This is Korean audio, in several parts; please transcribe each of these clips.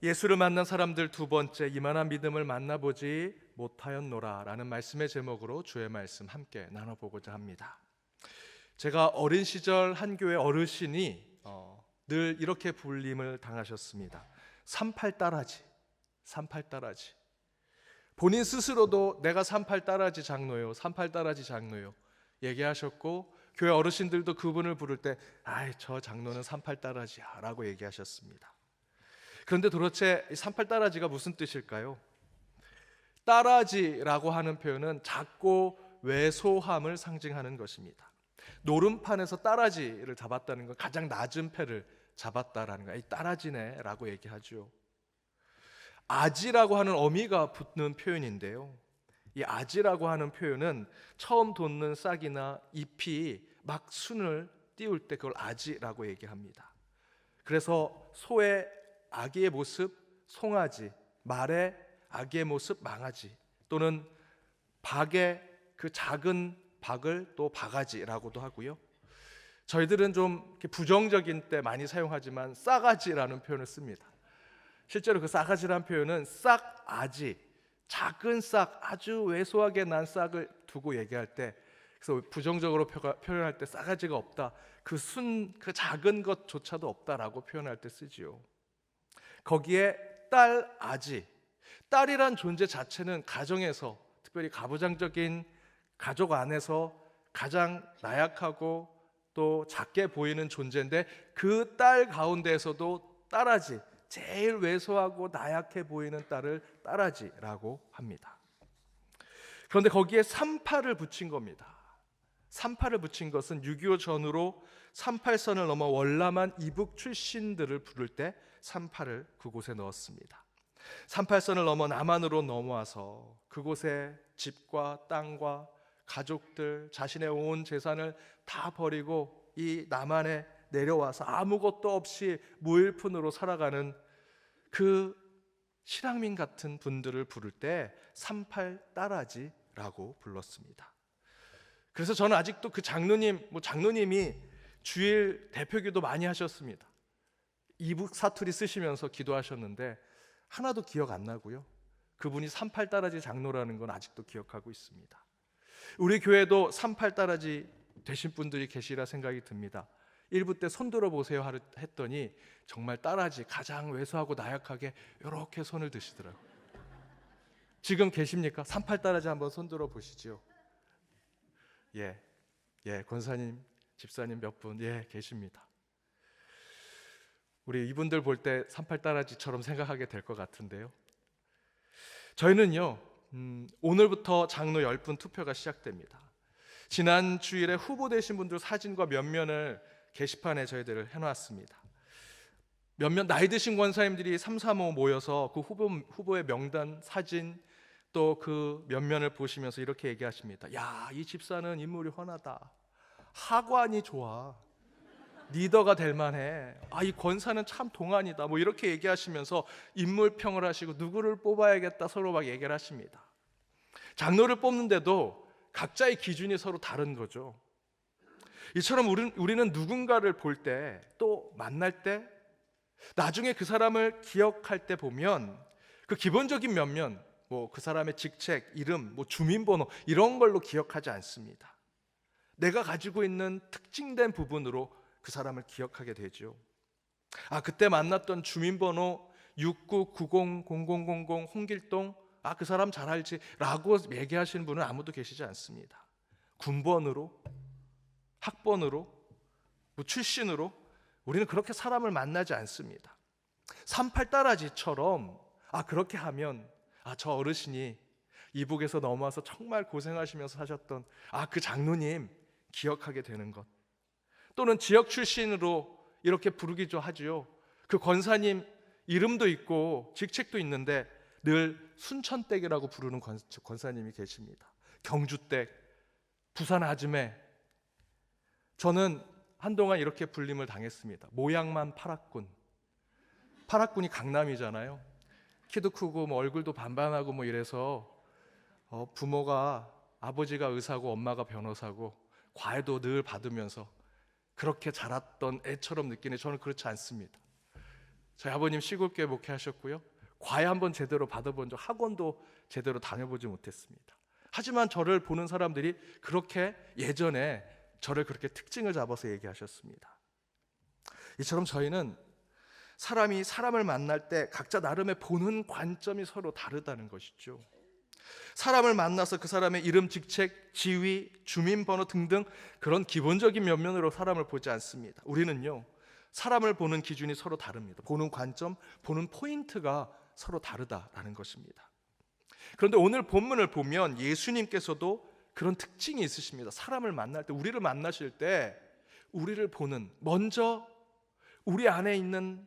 예수를 만난 사람들 두 번째, 이만한 믿음을 만나보지 못하였노라 라는 말씀의 제목으로 주의 말씀 함께 나눠보고자 합니다. 제가 어린 시절 한 교회 어르신이 늘 이렇게 불림을 당하셨습니다. 38따라지, 38따라지. 본인 스스로도 내가 38따라지 장로요, 38따라지 장로요 얘기하셨고, 교회 어르신들도 그분을 부를 때 아이, 저 장로는 38따라지야 라고 얘기하셨습니다. 그런데 도대체 38따라지가 무슨 뜻일까요? 따라지라고 하는 표현은 작고 왜소함을 상징하는 것입니다. 노름판에서 따라지를 잡았다는 건 가장 낮은 패를 잡았다라는 거예요. 이 따라지네 라고 얘기하죠. 아지라고 하는 어미가 붙는 표현인데요, 이 아지라고 하는 표현은 처음 돋는 싹이나 잎이 막 순을 띄울 때 그걸 아지라고 얘기합니다. 그래서 소의 아기의 모습 송아지, 말의 아기의 모습 망아지, 또는 박의 그 작은 박을 또 바가지라고도 하고요. 저희들은 좀 이렇게 부정적인 때 많이 사용하지만 싸가지라는 표현을 씁니다. 실제로 그 싸가지라는 표현은 싹아지, 작은 싹, 아주 왜소하게 난 싹을 두고 얘기할 때, 그래서 부정적으로 표현할 때 싸가지가 없다, 그 작은 것조차도 없다라고 표현할 때 쓰지요. 거기에 딸아지, 딸이란 존재 자체는 가정에서, 특별히 가부장적인 가족 안에서 가장 나약하고 또 작게 보이는 존재인데, 그 딸 가운데에서도 딸아지, 제일 왜소하고 나약해 보이는 딸을 딸아지라고 합니다. 그런데 거기에 38을 붙인 겁니다. 38을 붙인 것은 6.25 전후로 38선을 넘어 월남한 이북 출신들을 부를 때 38을 그곳에 넣었습니다. 38선을 넘어 남한으로 넘어와서 그곳에 집과 땅과 가족들, 자신의 온 재산을 다 버리고 이 남한에 내려와서 아무것도 없이 무일푼으로 살아가는 그 실향민 같은 분들을 부를 때 38따라지라고 불렀습니다. 그래서 저는 아직도 그 장로님이 주일 대표기도 많이 하셨습니다. 이북 사투리 쓰시면서 기도하셨는데 하나도 기억 안 나고요. 그분이 38따라지 장로라는 건 아직도 기억하고 있습니다. 우리 교회도 38따라지 되신 분들이 계시라 생각이 듭니다. 1부 때 손 들어보세요 했더니 정말 따라지, 가장 왜소하고 나약하게 이렇게 손을 드시더라고요. 지금 계십니까? 38따라지 한번 손 들어보시죠. 권사님, 집사님 몇 분 계십니다. 우리 이분들 볼 때 38따라지처럼 생각하게 될 것 같은데요. 저희는요, 오늘부터 장로 10분 투표가 시작됩니다. 지난 주일에 후보 되신 분들 사진과 면면을 게시판에 저희들을 해놨습니다. 몇몇 나이 드신 권사님들이 3, 4모 모여서 그 후보의 명단 사진 또 그 면면을 보시면서 이렇게 얘기하십니다. 야, 이 집사는 인물이 훤하다. 하관이 좋아. 리더가 될 만해. 이 권사는 참 동안이다. 뭐 이렇게 얘기하시면서 인물평을 하시고 누구를 뽑아야겠다 서로 막 얘기를 하십니다. 장로를 뽑는데도 각자의 기준이 서로 다른 거죠. 이처럼 우리는 누군가를 볼 때, 또 만날 때, 나중에 그 사람을 기억할 때 보면 그 기본적인 면면, 그 사람의 직책, 이름, 주민번호 이런 걸로 기억하지 않습니다. 내가 가지고 있는 특징된 부분으로 그 사람을 기억하게 되죠. 그때 만났던 주민번호 69900000 홍길동, 그 사람 잘 알지 라고 얘기하시는 분은 아무도 계시지 않습니다. 군번으로, 학번으로, 출신으로 우리는 그렇게 사람을 만나지 않습니다. 38따라지처럼 그렇게 하면 저 어르신이 이북에서 넘어와서 정말 고생하시면서 사셨던 그 장로님 기억하게 되는 것, 또는 지역 출신으로 이렇게 부르기도 하지요. 그 권사님 이름도 있고 직책도 있는데 늘 순천댁이라고 부르는 권사님이 계십니다. 경주댁, 부산 아즈메. 저는 한동안 이렇게 불림을 당했습니다. 모양만 파랗군. 파랗군이 강남이잖아요. 키도 크고 얼굴도 반반하고 이래서 부모가, 아버지가 의사고 엄마가 변호사고 과외도 늘 받으면서 그렇게 자랐던 애처럼 느끼네. 저는 그렇지 않습니다. 저희 아버님 시골교회 목회하셨고요. 과외 한번 제대로 받아본 적, 학원도 제대로 다녀보지 못했습니다. 하지만 저를 보는 사람들이 그렇게 예전에 저를 그렇게 특징을 잡아서 얘기하셨습니다. 이처럼 저희는 사람이 사람을 만날 때 각자 나름의 보는 관점이 서로 다르다는 것이죠. 사람을 만나서 그 사람의 이름, 직책, 지위, 주민번호 등등 그런 기본적인 면면으로 사람을 보지 않습니다. 우리는요, 사람을 보는 기준이 서로 다릅니다. 보는 관점, 보는 포인트가 서로 다르다라는 것입니다. 그런데 오늘 본문을 보면 예수님께서도 그런 특징이 있으십니다. 사람을 만날 때, 우리를 만나실 때 우리를 보는, 먼저 우리 안에 있는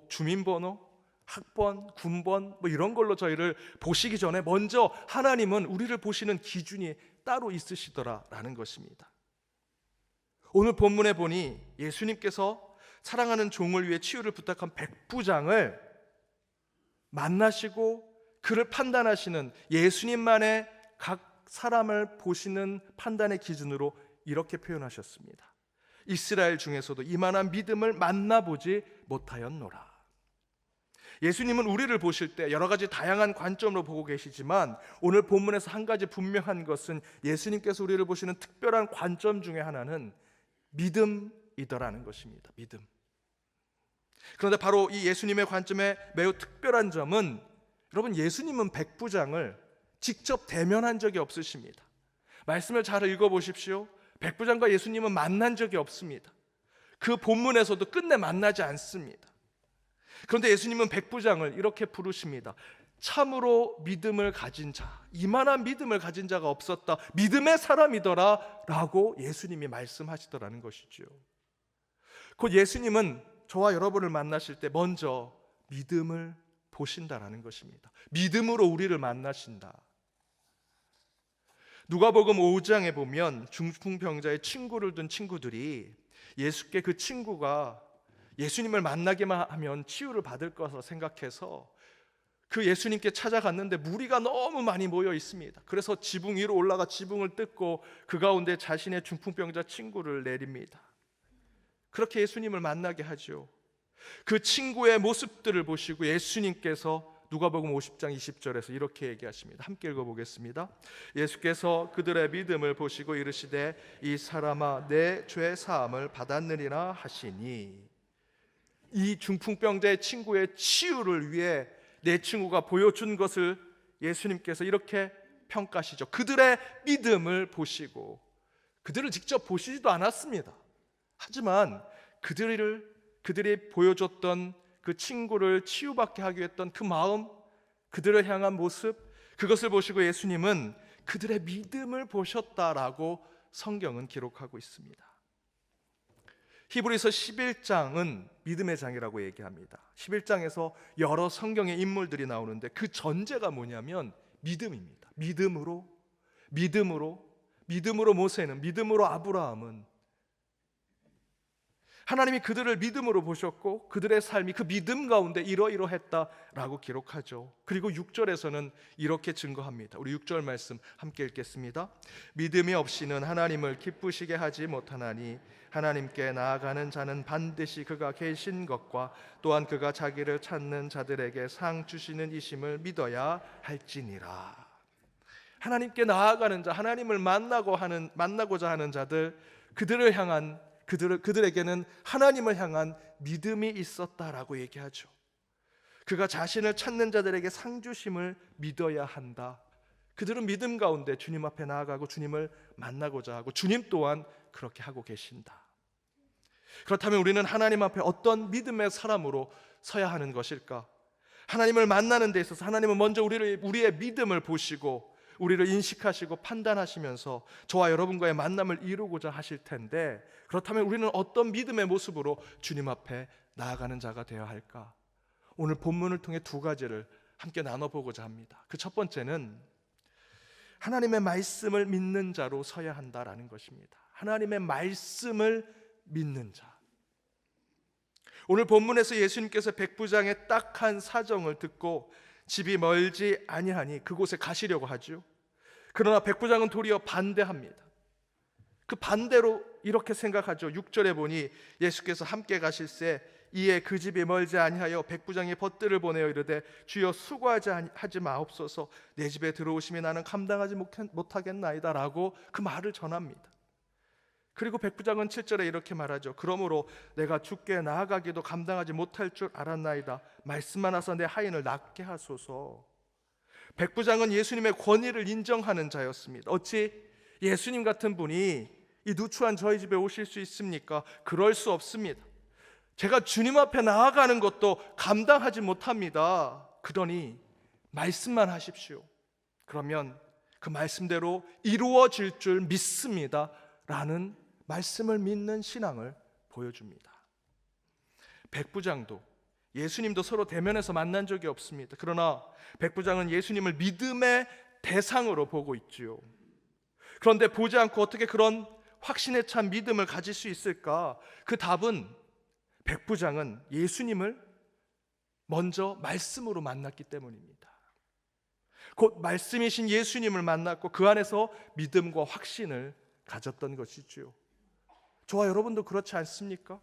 주민번호, 학번, 군번 이런 걸로 저희를 보시기 전에 먼저 하나님은 우리를 보시는 기준이 따로 있으시더라라는 것입니다. 오늘 본문에 보니 예수님께서 사랑하는 종을 위해 치유를 부탁한 백부장을 만나시고 그를 판단하시는 예수님만의 각 사람을 보시는 판단의 기준으로 이렇게 표현하셨습니다. 이스라엘 중에서도 이만한 믿음을 만나보지 못하였노라. 예수님은 우리를 보실 때 여러 가지 다양한 관점으로 보고 계시지만 오늘 본문에서 한 가지 분명한 것은 예수님께서 우리를 보시는 특별한 관점 중에 하나는 믿음이더라는 것입니다. 믿음. 그런데 바로 이 예수님의 관점의 매우 특별한 점은, 여러분, 예수님은 백부장을 직접 대면한 적이 없으십니다. 말씀을 잘 읽어보십시오. 백부장과 예수님은 만난 적이 없습니다. 그 본문에서도 끝내 만나지 않습니다. 그런데 예수님은 백부장을 이렇게 부르십니다. 참으로 믿음을 가진 자, 이만한 믿음을 가진 자가 없었다, 믿음의 사람이더라 라고 예수님이 말씀하시더라는 것이죠. 곧 예수님은 저와 여러분을 만나실 때 먼저 믿음을 보신다라는 것입니다. 믿음으로 우리를 만나신다. 누가복음 5장에 보면 중풍병자의 친구를 둔 친구들이 예수께 그 친구가 예수님을 만나기만 하면 치유를 받을 것을 생각해서 그 예수님께 찾아갔는데 무리가 너무 많이 모여 있습니다. 그래서 지붕 위로 올라가 지붕을 뜯고 그 가운데 자신의 중풍병자 친구를 내립니다. 그렇게 예수님을 만나게 하죠. 그 친구의 모습들을 보시고 예수님께서 누가복음 50장 20절에서 이렇게 얘기하십니다. 함께 읽어보겠습니다. 예수께서 그들의 믿음을 보시고 이르시되 이 사람아 내 죄 사함을 받았느니라 하시니, 이 중풍병자의 친구의 치유를 위해 내 친구가 보여준 것을 예수님께서 이렇게 평가하시죠. 그들의 믿음을 보시고, 그들을 직접 보시지도 않았습니다. 하지만 그들이 보여줬던 그 친구를 치유받게 하기 했던 그 마음, 그들을 향한 모습, 그것을 보시고 예수님은 그들의 믿음을 보셨다라고 성경은 기록하고 있습니다. 히브리서 11장은 믿음의 장이라고 얘기합니다. 11장에서 여러 성경의 인물들이 나오는데 그 전제가 뭐냐면 믿음입니다. 믿음으로 모세는, 믿음으로 아브라함은 하나님이 그들을 믿음으로 보셨고 그들의 삶이 그 믿음 가운데 이러이러했다라고 기록하죠. 그리고 6절에서는 이렇게 증거합니다. 우리 6절 말씀 함께 읽겠습니다. 믿음이 없이는 하나님을 기쁘시게 하지 못하나니 하나님께 나아가는 자는 반드시 그가 계신 것과 또한 그가 자기를 찾는 자들에게 상 주시는 이심을 믿어야 할지니라. 하나님께 나아가는 자, 하나님을 만나고자 하는 자들, 그들에게는 하나님을 향한 믿음이 있었다라고 얘기하죠. 그가 자신을 찾는 자들에게 상 주심을 믿어야 한다. 그들은 믿음 가운데 주님 앞에 나아가고 주님을 만나고자 하고 주님 또한 그렇게 하고 계신다. 그렇다면 우리는 하나님 앞에 어떤 믿음의 사람으로 서야 하는 것일까? 하나님을 만나는 데 있어서 하나님은 먼저 우리의 믿음을 보시고 우리를 인식하시고 판단하시면서 저와 여러분과의 만남을 이루고자 하실 텐데, 그렇다면 우리는 어떤 믿음의 모습으로 주님 앞에 나아가는 자가 되어야 할까? 오늘 본문을 통해 두 가지를 함께 나눠보고자 합니다. 그 첫 번째는 하나님의 말씀을 믿는 자로 서야 한다라는 것입니다. 하나님의 말씀을 믿는 자. 오늘 본문에서 예수님께서 백부장의 딱한 사정을 듣고 집이 멀지 아니하니 그곳에 가시려고 하죠. 그러나 백부장은 도리어 반대합니다. 그 반대로 이렇게 생각하죠. 6절에 보니 예수께서 함께 가실새 이에 그 집이 멀지 아니하여 백부장이 벗들을 보내어 이르되 주여 수고하지 마옵소서 내 집에 들어오심이 나는 감당하지 못하겠나이다 라고 그 말을 전합니다. 그리고 백부장은 7절에 이렇게 말하죠. 그러므로 내가 주께 나아가기도 감당하지 못할 줄 알았나이다. 말씀만 하사 내 하인을 낫게 하소서. 백부장은 예수님의 권위를 인정하는 자였습니다. 어찌 예수님 같은 분이 이 누추한 저희 집에 오실 수 있습니까? 그럴 수 없습니다. 제가 주님 앞에 나아가는 것도 감당하지 못합니다. 그러니 말씀만 하십시오. 그러면 그 말씀대로 이루어질 줄 믿습니다 라는 말씀을 믿는 신앙을 보여줍니다. 백부장도 예수님도 서로 대면해서 만난 적이 없습니다. 그러나 백부장은 예수님을 믿음의 대상으로 보고 있지요. 그런데 보지 않고 어떻게 그런 확신에 찬 믿음을 가질 수 있을까? 그 답은 백부장은 예수님을 먼저 말씀으로 만났기 때문입니다. 곧 말씀이신 예수님을 만났고 그 안에서 믿음과 확신을 가졌던 것이지요. 저와 여러분도 그렇지 않습니까?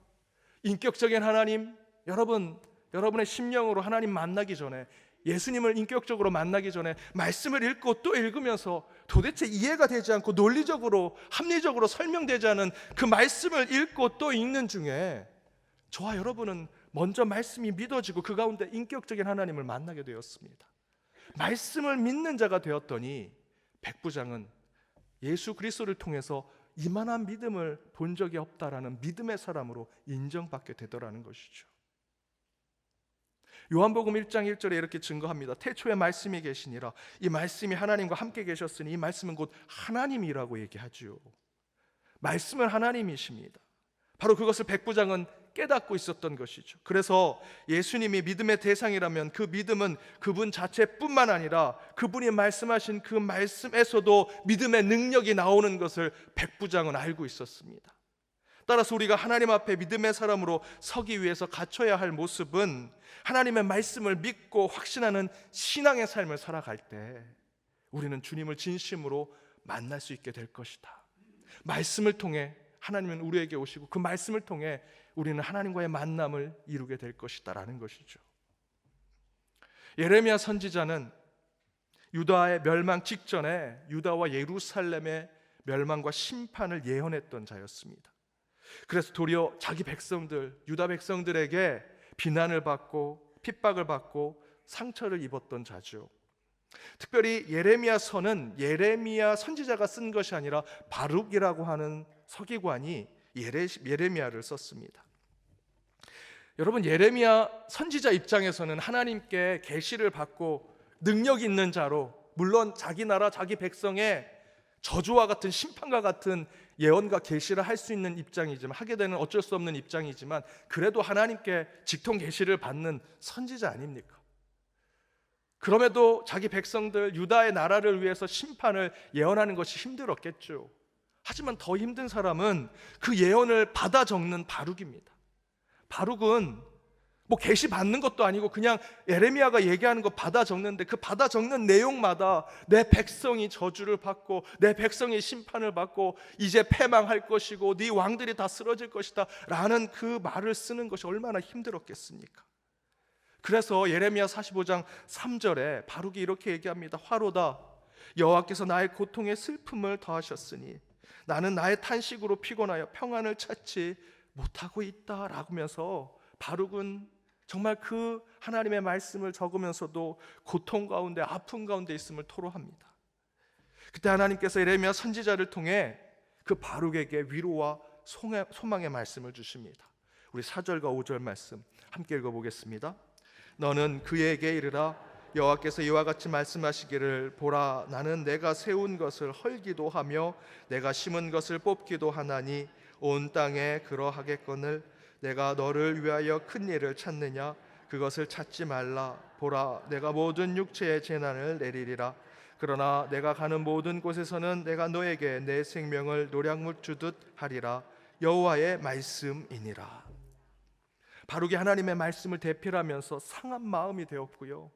인격적인 하나님, 여러분의 심령으로 하나님 만나기 전에, 예수님을 인격적으로 만나기 전에 말씀을 읽고 또 읽으면서 도대체 이해가 되지 않고 논리적으로 합리적으로 설명되지 않은 그 말씀을 읽고 또 읽는 중에 저와 여러분은 먼저 말씀이 믿어지고 그 가운데 인격적인 하나님을 만나게 되었습니다. 말씀을 믿는 자가 되었더니 백부장은 예수 그리스도를 통해서 이만한 믿음을 본 적이 없다라는 믿음의 사람으로 인정받게 되더라는 것이죠. 요한복음 1장 1절에 이렇게 증거합니다. 태초에 말씀이 계시니라. 이 말씀이 하나님과 함께 계셨으니 이 말씀은 곧 하나님이라고 얘기하죠. 말씀은 하나님이십니다. 바로 그것을 백부장은 깨닫고 있었던 것이죠. 그래서 예수님이 믿음의 대상이라면 그 믿음은 그분 자체뿐만 아니라 그분이 말씀하신 그 말씀에서도 믿음의 능력이 나오는 것을 백부장은 알고 있었습니다. 따라서 우리가 하나님 앞에 믿음의 사람으로 서기 위해서 갖춰야 할 모습은 하나님의 말씀을 믿고 확신하는 신앙의 삶을 살아갈 때 우리는 주님을 진심으로 만날 수 있게 될 것이다. 말씀을 통해 하나님은 우리에게 오시고 그 말씀을 통해 우리는 하나님과의 만남을 이루게 될 것이다 라는 것이죠. 예레미야 선지자는 유다의 멸망 직전에 유다와 예루살렘의 멸망과 심판을 예언했던 자였습니다. 그래서 도리어 자기 백성들, 유다 백성들에게 비난을 받고 핍박을 받고 상처를 입었던 자죠. 특별히 예레미야서는 예레미야 선지자가 쓴 것이 아니라 바룩이라고 하는 서기관이 예레미야를 썼습니다. 여러분, 예레미야 선지자 입장에서는 하나님께 계시를 받고 능력 있는 자로, 물론 자기 나라 자기 백성의 저주와 같은 심판과 같은 예언과 계시를 할 수 있는 입장이지만, 하게 되는 어쩔 수 없는 입장이지만, 그래도 하나님께 직통 계시를 받는 선지자 아닙니까? 그럼에도 자기 백성들 유다의 나라를 위해서 심판을 예언하는 것이 힘들었겠죠. 하지만 더 힘든 사람은 그 예언을 받아 적는 바룩입니다. 바룩은 계시 받는 것도 아니고 그냥 예레미야가 얘기하는 거 받아 적는데, 그 받아 적는 내용마다 내 백성이 저주를 받고 내 백성이 심판을 받고 이제 패망할 것이고 네 왕들이 다 쓰러질 것이다 라는 그 말을 쓰는 것이 얼마나 힘들었겠습니까? 그래서 예레미야 45장 3절에 바룩이 이렇게 얘기합니다. 화로다, 여호와께서 나의 고통에 슬픔을 더하셨으니 나는 나의 탄식으로 피곤하여 평안을 찾지 못하고 있다 라면서 바룩은 정말 그 하나님의 말씀을 적으면서도 고통 가운데 아픔 가운데 있음을 토로합니다. 그때 하나님께서 예레미야 선지자를 통해 그 바룩에게 위로와 소망의 말씀을 주십니다. 우리 4절과 5절 말씀 함께 읽어보겠습니다. 너는 그에게 이르라, 여호와께서 이와 같이 말씀하시기를, 보라, 나는 내가 세운 것을 헐기도 하며 내가 심은 것을 뽑기도 하나니 온 땅에 그러하겠거늘 내가 너를 위하여 큰 일을 찾느냐? 그것을 찾지 말라. 보라, 내가 모든 육체의 재난을 내리리라. 그러나 내가 가는 모든 곳에서는 내가 너에게 내 생명을 노량물 주듯 하리라. 여호와의 말씀이니라. 바룩이 하나님의 말씀을 대필하면서 상한 마음이 되었고요,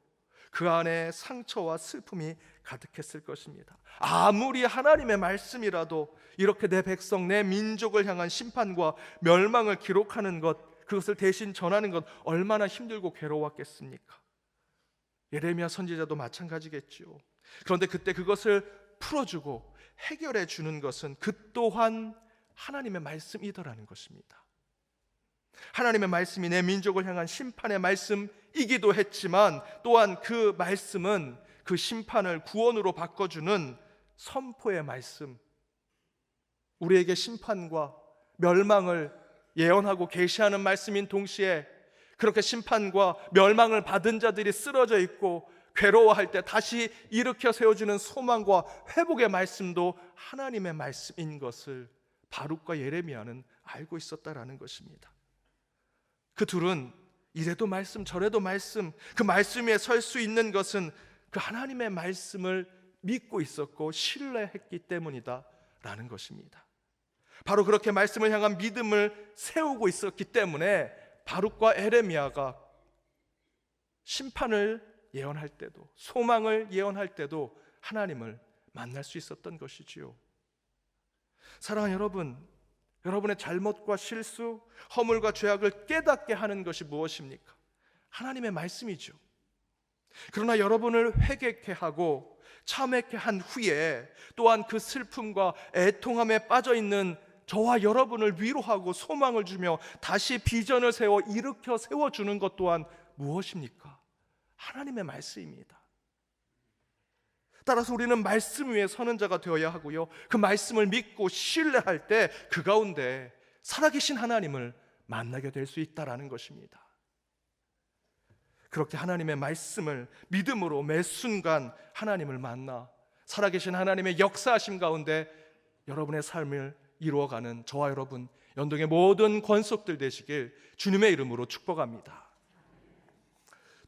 그 안에 상처와 슬픔이 가득했을 것입니다. 아무리 하나님의 말씀이라도 이렇게 내 백성, 내 민족을 향한 심판과 멸망을 기록하는 것, 그것을 대신 전하는 것 얼마나 힘들고 괴로웠겠습니까? 예레미야 선지자도 마찬가지겠죠. 그런데 그때 그것을 풀어주고 해결해 주는 것은 그 또한 하나님의 말씀이더라는 것입니다. 하나님의 말씀이 내 민족을 향한 심판의 말씀이기도 했지만 또한 그 말씀은 그 심판을 구원으로 바꿔주는 선포의 말씀, 우리에게 심판과 멸망을 예언하고 계시하는 말씀인 동시에 그렇게 심판과 멸망을 받은 자들이 쓰러져 있고 괴로워할 때 다시 일으켜 세워주는 소망과 회복의 말씀도 하나님의 말씀인 것을 바룩과 예레미야는 알고 있었다라는 것입니다. 그 둘은 이래도 말씀 저래도 말씀, 그 말씀 위에 설 수 있는 것은 그 하나님의 말씀을 믿고 있었고 신뢰했기 때문이다 라는 것입니다. 바로 그렇게 말씀을 향한 믿음을 세우고 있었기 때문에 바룩과 예레미야가 심판을 예언할 때도 소망을 예언할 때도 하나님을 만날 수 있었던 것이지요. 사랑하는 여러분, 여러분의 잘못과 실수, 허물과 죄악을 깨닫게 하는 것이 무엇입니까? 하나님의 말씀이죠. 그러나 여러분을 회개케 하고 참회케 한 후에 또한 그 슬픔과 애통함에 빠져 있는 저와 여러분을 위로하고 소망을 주며 다시 비전을 세워 일으켜 세워주는 것 또한 무엇입니까? 하나님의 말씀입니다. 따라서 우리는 말씀 위에 서는 자가 되어야 하고요, 그 말씀을 믿고 신뢰할 때 그 가운데 살아계신 하나님을 만나게 될 수 있다라는 것입니다. 그렇게 하나님의 말씀을 믿음으로 매 순간 하나님을 만나 살아계신 하나님의 역사하심 가운데 여러분의 삶을 이루어가는 저와 여러분 연동의 모든 권속들 되시길 주님의 이름으로 축복합니다.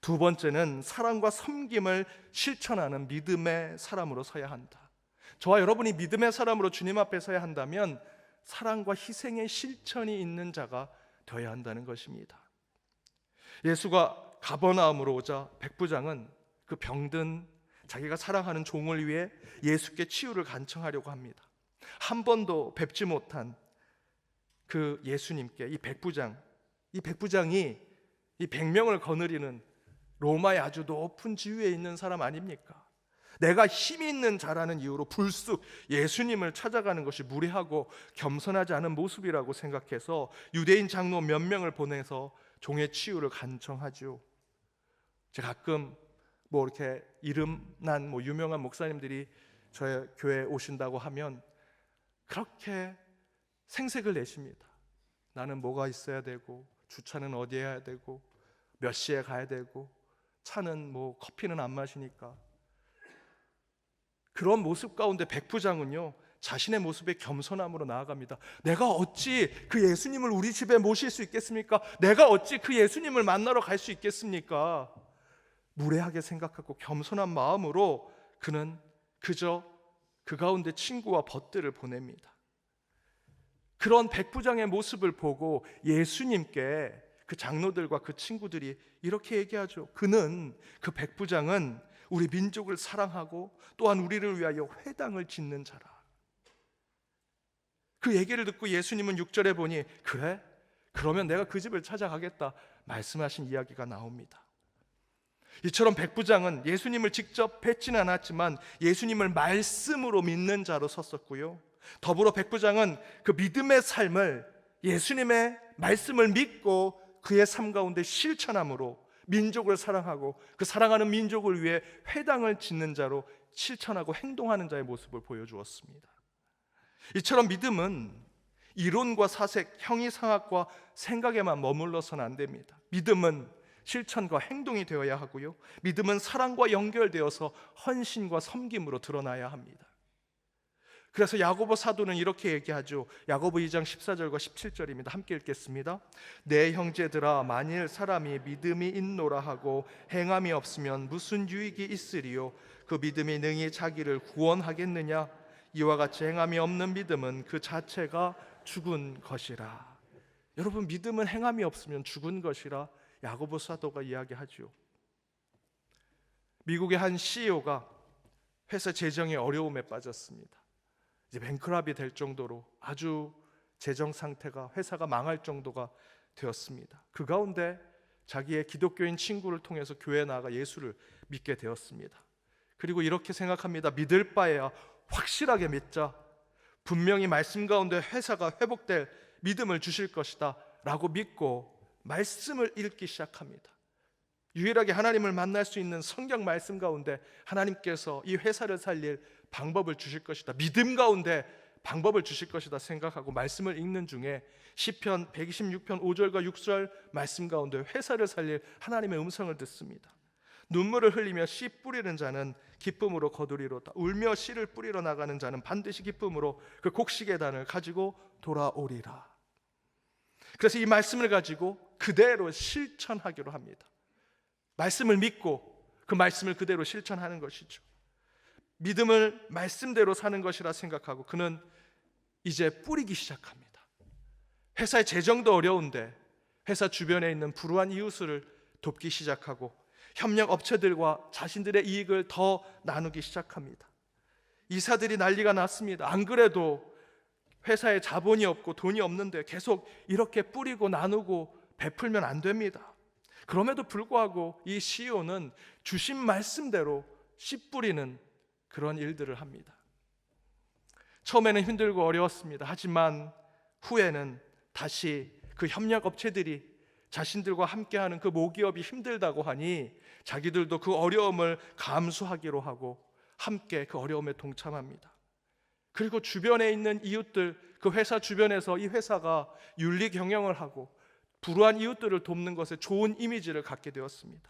두 번째는 사랑과 섬김을 실천하는 믿음의 사람으로 서야 한다. 저와 여러분이 믿음의 사람으로 주님 앞에 서야 한다면 사랑과 희생의 실천이 있는 자가 되어야 한다는 것입니다. 예수가 가버나움으로 오자 백부장은 그 병든 자기가 사랑하는 종을 위해 예수께 치유를 간청하려고 합니다. 한 번도 뵙지 못한 그 예수님께 이 백부장이 이 100명을 거느리는 로마의 아주 높은 지위에 있는 사람 아닙니까? 내가 힘이 있는 자라는 이유로 불쑥 예수님을 찾아가는 것이 무례하고 겸손하지 않은 모습이라고 생각해서 유대인 장로 몇 명을 보내서 종의 치유를 간청하죠. 제가 가끔 이렇게 이름난 유명한 목사님들이 저희 교회에 오신다고 하면 그렇게 생색을 내십니다. 나는 뭐가 있어야 되고 주차는 어디에 해야 되고 몇 시에 가야 되고 차는 커피는 안 마시니까. 그런 모습 가운데 백부장은요 자신의 모습에 겸손함으로 나아갑니다. 내가 어찌 그 예수님을 우리 집에 모실 수 있겠습니까? 내가 어찌 그 예수님을 만나러 갈 수 있겠습니까? 무례하게 생각하고 겸손한 마음으로 그는 그저 그 가운데 친구와 벗들을 보냅니다. 그런 백부장의 모습을 보고 예수님께 그 장로들과 그 친구들이 이렇게 얘기하죠. 그 백부장은 우리 민족을 사랑하고 또한 우리를 위하여 회당을 짓는 자라. 그 얘기를 듣고 예수님은 6절에 보니 그래? 그러면 내가 그 집을 찾아가겠다 말씀하신 이야기가 나옵니다. 이처럼 백부장은 예수님을 직접 뵙지는 않았지만 예수님을 말씀으로 믿는 자로 섰었고요, 더불어 백부장은 그 믿음의 삶을 예수님의 말씀을 믿고 그의 삶 가운데 실천함으로 민족을 사랑하고 그 사랑하는 민족을 위해 회당을 짓는 자로 실천하고 행동하는 자의 모습을 보여주었습니다. 이처럼 믿음은 이론과 사색, 형이상학과 생각에만 머물러서는 안 됩니다. 믿음은 실천과 행동이 되어야 하고요, 믿음은 사랑과 연결되어서 헌신과 섬김으로 드러나야 합니다. 그래서 야고보 사도는 이렇게 얘기하죠. 야고보 2장 14절과 17절입니다. 함께 읽겠습니다. 내 형제들아, 만일 사람이 믿음이 있노라 하고 행함이 없으면 무슨 유익이 있으리요? 그 믿음이 능히 자기를 구원하겠느냐? 이와 같이 행함이 없는 믿음은 그 자체가 죽은 것이라. 여러분, 믿음은 행함이 없으면 죽은 것이라 야고보 사도가 이야기하죠. 미국의 한 CEO가 회사 재정의 어려움에 빠졌습니다. 이제 뱅크럽이 될 정도로 아주 재정 상태가 회사가 망할 정도가 되었습니다. 그 가운데 자기의 기독교인 친구를 통해서 교회에 나가 예수를 믿게 되었습니다. 그리고 이렇게 생각합니다. 믿을 바에야 확실하게 믿자. 분명히 말씀 가운데 회사가 회복될 믿음을 주실 것이다 라고 믿고 말씀을 읽기 시작합니다. 유일하게 하나님을 만날 수 있는 성경 말씀 가운데 하나님께서 이 회사를 살릴 방법을 주실 것이다, 믿음 가운데 방법을 주실 것이다 생각하고 말씀을 읽는 중에 시편 126편 5절과 6절 말씀 가운데 회사를 살릴 하나님의 음성을 듣습니다. 눈물을 흘리며 씨 뿌리는 자는 기쁨으로 거두리로다. 울며 씨를 뿌리러 나가는 자는 반드시 기쁨으로 그 곡식의 단을 가지고 돌아오리라. 그래서 이 말씀을 가지고 그대로 실천하기로 합니다. 말씀을 믿고 그 말씀을 그대로 실천하는 것이죠. 믿음을 말씀대로 사는 것이라 생각하고 그는 이제 뿌리기 시작합니다. 회사의 재정도 어려운데 회사 주변에 있는 불우한 이웃을 돕기 시작하고 협력 업체들과 자신들의 이익을 더 나누기 시작합니다. 이사들이 난리가 났습니다. 안 그래도 회사에 자본이 없고 돈이 없는데 계속 이렇게 뿌리고 나누고 베풀면 안 됩니다. 그럼에도 불구하고 이 CEO는 주신 말씀대로 씨 뿌리는 그런 일들을 합니다. 처음에는 힘들고 어려웠습니다. 하지만 후에는 다시 그 협력업체들이 자신들과 함께하는 그 모기업이 힘들다고 하니 자기들도 그 어려움을 감수하기로 하고 함께 그 어려움에 동참합니다. 그리고 주변에 있는 이웃들, 그 회사 주변에서 이 회사가 윤리 경영을 하고 불우한 이웃들을 돕는 것에 좋은 이미지를 갖게 되었습니다.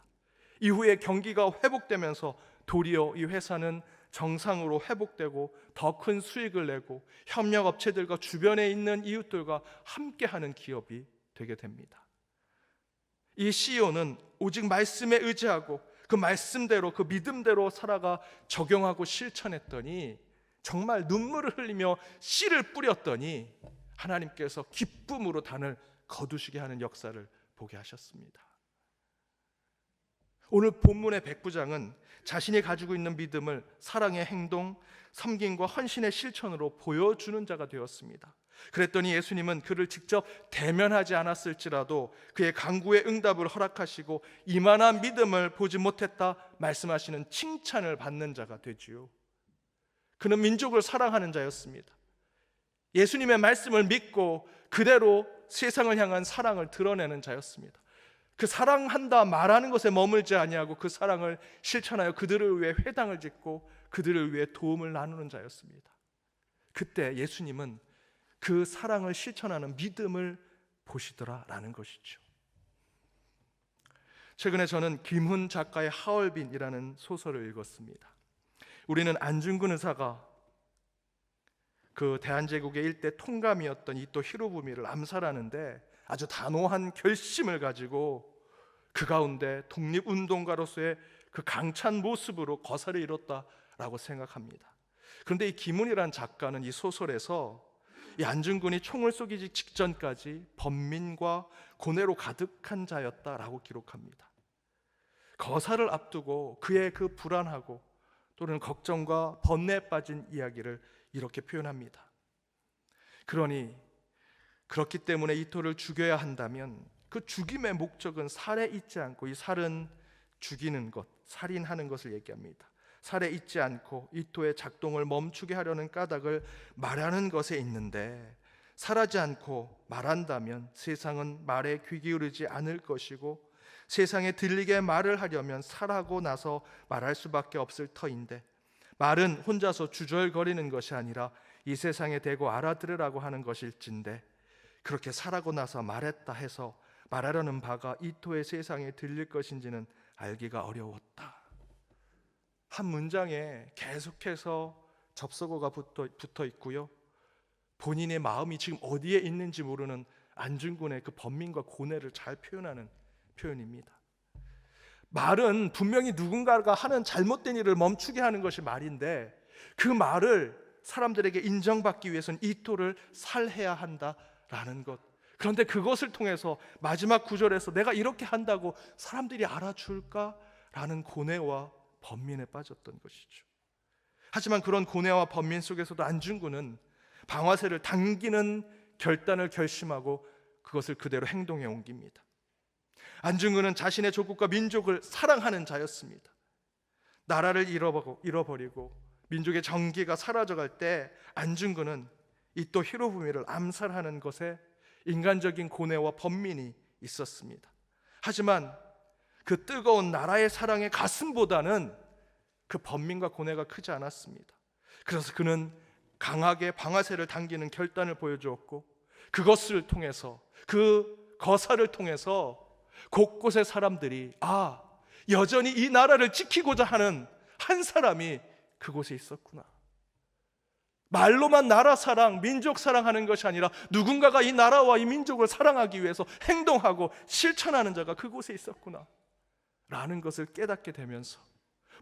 이후에 경기가 회복되면서 도리어 이 회사는 정상으로 회복되고 더 큰 수익을 내고 협력업체들과 주변에 있는 이웃들과 함께하는 기업이 되게 됩니다. 이 CEO는 오직 말씀에 의지하고 그 말씀대로 그 믿음대로 살아가 적용하고 실천했더니 정말 눈물을 흘리며 씨를 뿌렸더니 하나님께서 기쁨으로 단을 거두시게 하는 역사를 보게 하셨습니다. 오늘 본문의 백부장은 자신이 가지고 있는 믿음을 사랑의 행동, 섬김과 헌신의 실천으로 보여주는 자가 되었습니다. 그랬더니 예수님은 그를 직접 대면하지 않았을지라도 그의 간구의 응답을 허락하시고 이만한 믿음을 보지 못했다 말씀하시는 칭찬을 받는 자가 되지요. 그는 민족을 사랑하는 자였습니다. 예수님의 말씀을 믿고 그대로 세상을 향한 사랑을 드러내는 자였습니다. 그 사랑한다 말하는 것에 머물지 아니하고 그 사랑을 실천하여 그들을 위해 회당을 짓고 그들을 위해 도움을 나누는 자였습니다. 그때 예수님은 그 사랑을 실천하는 믿음을 보시더라라는 것이죠. 최근에 저는 김훈 작가의 하얼빈이라는 소설을 읽었습니다. 우리는 안중근 의사가 그 대한제국의 일대 통감이었던 이토 히로부미를 암살하는데 아주 단호한 결심을 가지고 그 가운데 독립운동가로서의 그 강찬 모습으로 거사를 이뤘다라고 생각합니다. 그런데 이 김훈이라는 작가는 이 소설에서 이 안중근이 총을 쏘기 직전까지 번민과 고뇌로 가득한 자였다라고 기록합니다. 거사를 앞두고 그의 그 불안하고 또는 걱정과 번뇌에 빠진 이야기를 이렇게 표현합니다. 그러니 그렇기 때문에 이토를 죽여야 한다면 그 죽임의 목적은 살에 있지 않고 이 살은 죽이는 것, 살인하는 것을 얘기합니다. 살에 있지 않고 이토의 작동을 멈추게 하려는 까닭을 말하는 것에 있는데 살하지 않고 말한다면 세상은 말에 귀 기울이지 않을 것이고 세상에 들리게 말을 하려면 살하고 나서 말할 수밖에 없을 터인데 말은 혼자서 주절거리는 것이 아니라 이 세상에 대고 알아들으라고 하는 것일진데 그렇게 살하고 나서 말했다 해서 말하려는 바가 이토의 세상에 들릴 것인지는 알기가 어려웠다. 한 문장에 계속해서 접속어가 붙어 있고요. 본인의 마음이 지금 어디에 있는지 모르는 안중근의 그 번민과 고뇌를 잘 표현하는 표현입니다. 말은 분명히 누군가가 하는 잘못된 일을 멈추게 하는 것이 말인데 그 말을 사람들에게 인정받기 위해서는 이토를 살해야 한다라는 것. 그런데 그것을 통해서 마지막 구절에서 내가 이렇게 한다고 사람들이 알아줄까라는 고뇌와 번민에 빠졌던 것이죠. 하지만 그런 고뇌와 번민 속에서도 안중근은 방아쇠를 당기는 결단을 결심하고 그것을 그대로 행동에 옮깁니다. 안중근은 자신의 조국과 민족을 사랑하는 자였습니다. 나라를 잃어버리고 민족의 정기가 사라져갈 때 안중근은 이토 히로부미를 암살하는 것에 인간적인 고뇌와 번민이 있었습니다. 하지만 그 뜨거운 나라의 사랑의 가슴보다는 그 번민과 고뇌가 크지 않았습니다. 그래서 그는 강하게 방아쇠를 당기는 결단을 보여주었고, 그것을 통해서, 그 거사를 통해서 곳곳의 사람들이 여전히 이 나라를 지키고자 하는 한 사람이 그곳에 있었구나. 말로만 나라 사랑, 민족 사랑하는 것이 아니라 누군가가 이 나라와 이 민족을 사랑하기 위해서 행동하고 실천하는 자가 그곳에 있었구나 라는 것을 깨닫게 되면서,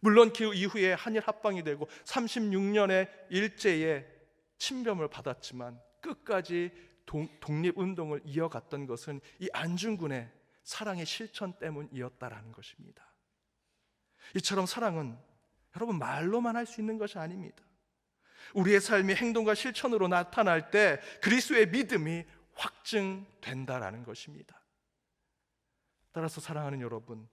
물론 그 이후에 한일 합방이 되고 36년의 일제의 침범을 받았지만 끝까지 독립운동을 이어갔던 것은 이 안중근의 사랑의 실천 때문이었다라는 것입니다. 이처럼 사랑은 여러분 말로만 할 수 있는 것이 아닙니다. 우리의 삶이 행동과 실천으로 나타날 때 그리스도의 믿음이 확증된다라는 것입니다. 따라서 사랑하는 여러분,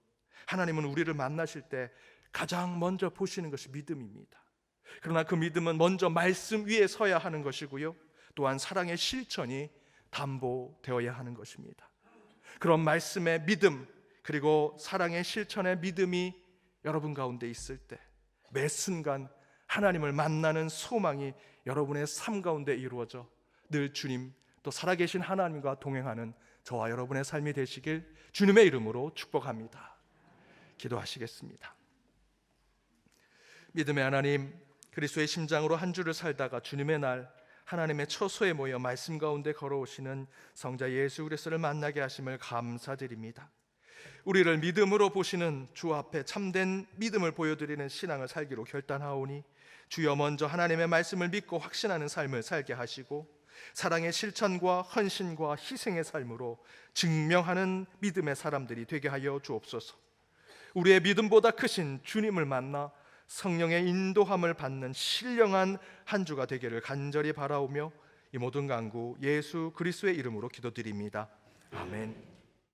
하나님은 우리를 만나실 때 가장 먼저 보시는 것이 믿음입니다. 그러나 그 믿음은 먼저 말씀 위에 서야 하는 것이고요, 또한 사랑의 실천이 담보되어야 하는 것입니다. 그런 말씀의 믿음, 그리고 사랑의 실천의 믿음이 여러분 가운데 있을 때 매 순간 하나님을 만나는 소망이 여러분의 삶 가운데 이루어져 늘 주님, 또 살아계신 하나님과 동행하는 저와 여러분의 삶이 되시길 주님의 이름으로 축복합니다. 기도하시겠습니다. 믿음의 하나님, 그리스도의 심장으로 한 주를 살다가 주님의 날 하나님의 처소에 모여 말씀 가운데 걸어오시는 성자 예수 그리스도를 만나게 하심을 감사드립니다. 우리를 믿음으로 보시는 주 앞에 참된 믿음을 보여드리는 신앙을 살기로 결단하오니 주여 먼저 하나님의 말씀을 믿고 확신하는 삶을 살게 하시고, 사랑의 실천과 헌신과 희생의 삶으로 증명하는 믿음의 사람들이 되게 하여 주옵소서. 우리의 믿음보다 크신 주님을 만나 성령의 인도함을 받는 신령한 한 주가 되기를 간절히 바라오며 이 모든 간구 예수 그리스도의 이름으로 기도드립니다. 아멘.